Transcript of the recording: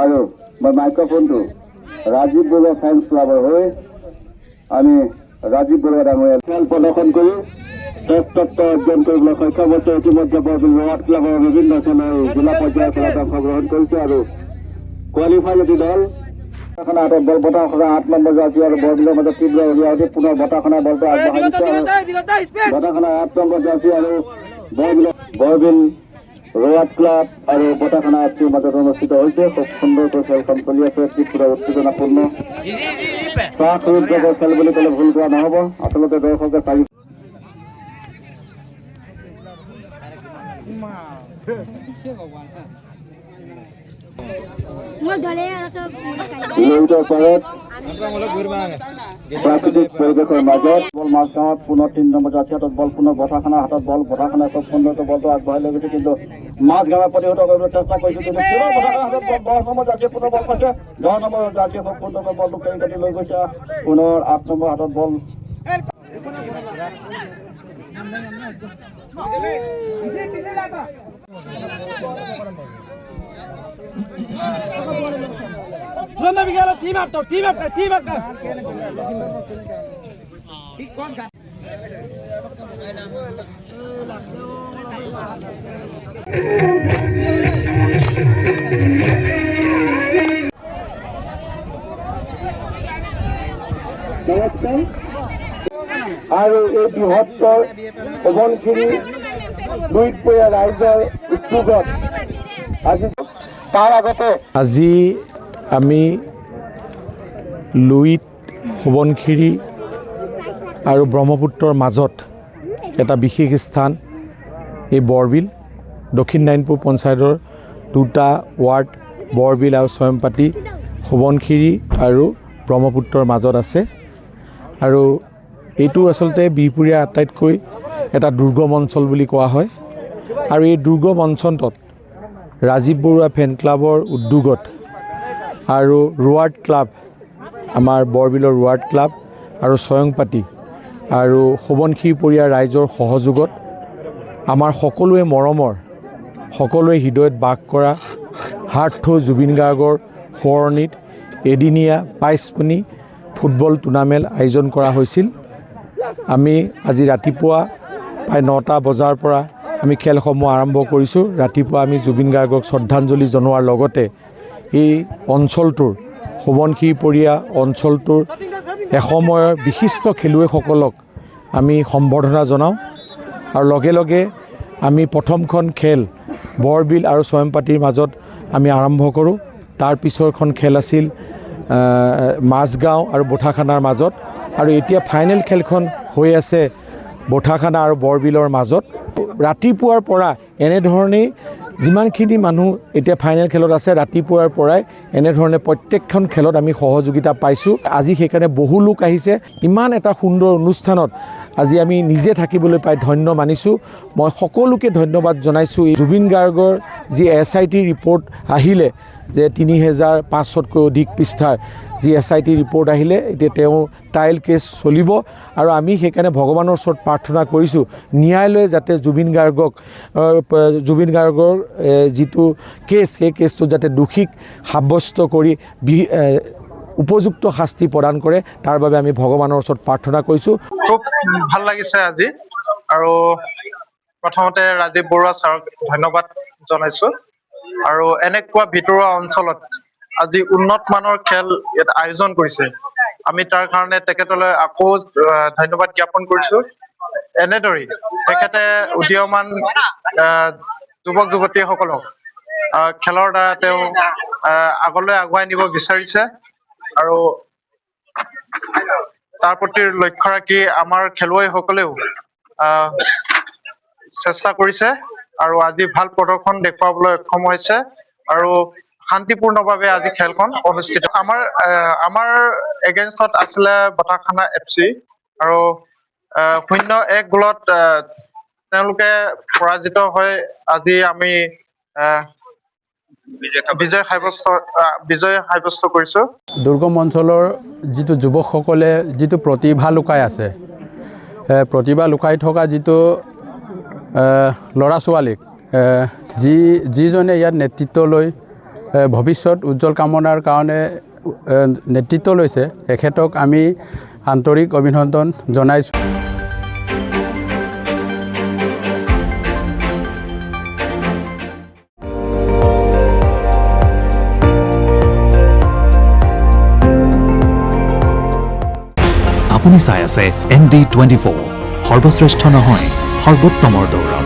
আৰু মই মাইক্ৰফোনটো ৰাজীৱ বৰুৱা ফেন্স ক্লাবৰ হৈ আমি ৰাজীৱ বৰুৱা ডাঙৰীয়া খেল প্ৰদৰ্শন কৰি শ্ৰেষ্ঠত্ব অৰ্জন কৰিবলৈ সক্ষম হৈছে। ইতিমধ্যে বৰবিল ৰৱাট ক্লাবৰ বিভিন্ন খেলৰ জিলা পৰ্যায়ৰ খেলত অংশগ্ৰহণ কৰিছে আৰু কোৱালিফাই দল হাতত বল বতাহখনা 8 নম্বৰ জাৰ্চি আৰু বৰবিলৰ মাজত তীব্ৰ উলিয়াই পুনৰ বতাহখনা বলটো আগবঢ়াই দিছে। বতাহখনা 8 নম্বৰ জাৰ্চি আৰু বৰবিল ৰৱাট ক্লাব আৰু বতাহখনা এফচিৰ মাজত অনুষ্ঠিত হৈছে। খুব সুন্দৰকৈ খেলখন চলি আছে। পুৰা উত্তেজনাপূৰ্ণ চাহৰুদ্ৰকৰ খেল বুলি ক'লে ভুল কৰা নহ'ব। আচলতে দৰ্শকে চাৰি প্ৰাকৃতিক পৰিৱেশৰ মাজত বল মাজগাঁৱত পুনৰ 3 নম্বৰ জাৰ্চি হাতত বল পুনৰ বতাহখনা হাতত বল বতাহখনা খুব সুন্দৰকৈ বলটো আগবঢ়াই লৈ গৈছে কিন্তু মাজগাঁৱে প্ৰতিহত কৰিবলৈ চেষ্টা কৰিছে কিন্তু পুনৰ বতাহখনা হাতত 10 নম্বৰ জাৰ্চি পুনৰ বল পাইছে। 10 নম্বৰ জাৰ্চি খুব সুন্দৰকৈ বলটো কেৰি কাটি লৈ গৈছে। পুনৰ 8 নম্বৰ হাতত বল আৰু এই বৃহত্তৰ সোৱণশিৰি লুইতপৰীয়া ৰাইজৰ উদ্যোগত আজি তাৰ আগতে আজি আমি লুইত সোৱণশিৰি আৰু ব্ৰহ্মপুত্ৰৰ মাজত এটা বিশেষ স্থান এই বৰবিল দক্ষিণ নাৰায়ণপুৰ পঞ্চায়তৰ 2টা ৱাৰ্ড বৰবিল আৰু চয়মপাতি সোৱণশিৰি আৰু ব্ৰহ্মপুত্ৰৰ মাজত আছে আৰু এইটো আচলতে বিহপুৰীয়া আটাইতকৈ এটা দুৰ্গম অঞ্চল বুলি কোৱা হয় আৰু এই দুৰ্গম অঞ্চলটোত ৰাজীৱ বৰুৱা ফেন ক্লাবৰ উদ্যোগত আৰু ৰৱাট ক্লাব আমাৰ বৰবিলৰ ৰৱাট ক্লাব আৰু চয়ংপাতি আৰু সোৱণশিৰি পৰিয়াৰ ৰাইজৰ সহযোগত আমাৰ সকলোৱে মৰমৰ সকলোৱে হৃদয়ত বাস কৰা হাৰ্থ জুবিন গাৰ্গৰ সোঁৱৰণিত এদিনীয়া 25 ফুটবল টুৰ্ণামেণ্ট আয়োজন কৰা হৈছিল। আমি আজি ৰাতিপুৱা প্ৰায় 9টা বজাৰ পৰা আমি খেলসমূহ আৰম্ভ কৰিছোঁ। ৰাতিপুৱা আমি জুবিন গাৰ্গক শ্ৰদ্ধাঞ্জলি জনোৱাৰ লগতে এই অঞ্চলটোৰ সোৱণশিৰি পৰিয়া অঞ্চলটোৰ এসময়ৰ বিশিষ্ট খেলুৱৈসকলক আমি সম্বৰ্ধনা জনাওঁ আৰু লগে লগে আমি প্ৰথমখন খেল বৰবিল আৰু চয়মপাতিৰ মাজত আমি আৰম্ভ কৰোঁ। তাৰ পিছৰখন খেল আছিল মাজগাঁও আৰু বঠাখানাৰ মাজত আৰু এতিয়া ফাইনেল খেলখন হৈ আছে বঠাখানা আৰু বৰবিলৰ মাজত। ৰাতিপুৱাৰ পৰা এনেধৰণেই যিমানখিনি মানুহ এতিয়া ফাইনেল খেলত আছে ৰাতিপুৱাৰ পৰাই এনেধৰণে প্ৰত্যেকখন খেলত আমি সহযোগিতা পাইছোঁ। আজি সেইকাৰণে বহু লোক আহিছে। ইমান এটা সুন্দৰ অনুষ্ঠানত আজি আমি নিজে থাকিবলৈ পাই ধন্য মানিছোঁ। মই সকলোকে ধন্যবাদ জনাইছোঁ। জুবিন গাৰ্গৰ যি SIT ৰিপৰ্ট আহিলে যে 3500তকৈ অধিক পৃষ্ঠাৰ যি SIT ৰিপৰ্ট আহিলে এতিয়া তেওঁ ট্ৰায়েল কেছ চলিব আৰু আমি সেইকাৰণে ভগৱানৰ ওচৰত প্ৰাৰ্থনা কৰিছোঁ ন্যায়ালয়ে যাতে জুবিন গাৰ্গৰ যিটো কেছ সেই কেছটো যাতে দোষীক সাব্যস্ত কৰি উপযুক্ত শাস্তি প্ৰদান কৰে তাৰ বাবে আমি ভগৱানৰ ওচৰত প্ৰাৰ্থনা কৰিছোঁ। খুব ভাল লাগিছে আজি আৰু প্ৰথমতে ৰাজীৱ বৰুৱা ছাৰক ধন্যবাদ জনাইছোঁ আৰু এনেকুৱা ভিতৰুৱা অঞ্চলত আজি উন্নত মানৰ খেল ইয়াত আয়োজন কৰিছে। আমি তাৰ কাৰণে তেখেতলৈ আকৌ ধন্যবাদ জ্ঞাপন কৰিছোঁ। এনেদৰেই তেখেতে উদীয়মান যুৱক যুৱতীসকলক খেলৰ দ্বাৰা তেওঁ আগলৈ আগুৱাই নিব বিচাৰিছে আৰু তাৰ প্ৰতি লক্ষ্য ৰাখি আমাৰ খেলুৱৈসকলেও চেষ্টা কৰিছে আৰু আজি ভাল প্ৰদৰ্শন দেখুৱাবলৈ সক্ষম হৈছে আৰু শান্তিপূৰ্ণভাৱে আজি খেলখন অনুষ্ঠিত। আমাৰ এগেইনষ্টত আছিলে বটাখানা FC আৰু 0-1 গোলত তেওঁলোকে পৰাজিত হৈ আজি আমি বিজয় সাব্যস্ত কৰিছোঁ। দুৰ্গম অঞ্চলৰ যিটো যুৱকসকলে যিটো প্ৰতিভা লুকাই আছে, প্ৰতিভা লুকাই থকা যিটো ল'ৰা ছোৱালীক যিজনে ইয়াত নেতৃত্ব লৈ ভৱিষ্যত উজ্জ্বল কামনাৰ কাৰণে নেতৃত্ব লৈছে এখেতক আমি আন্তৰিক অভিনন্দন জনাইছোঁ। আপুনি চাই আছে ND24 সৰ্বশ্ৰেষ্ঠ নহয় সৰ্বোত্তমৰ দৌৰণ।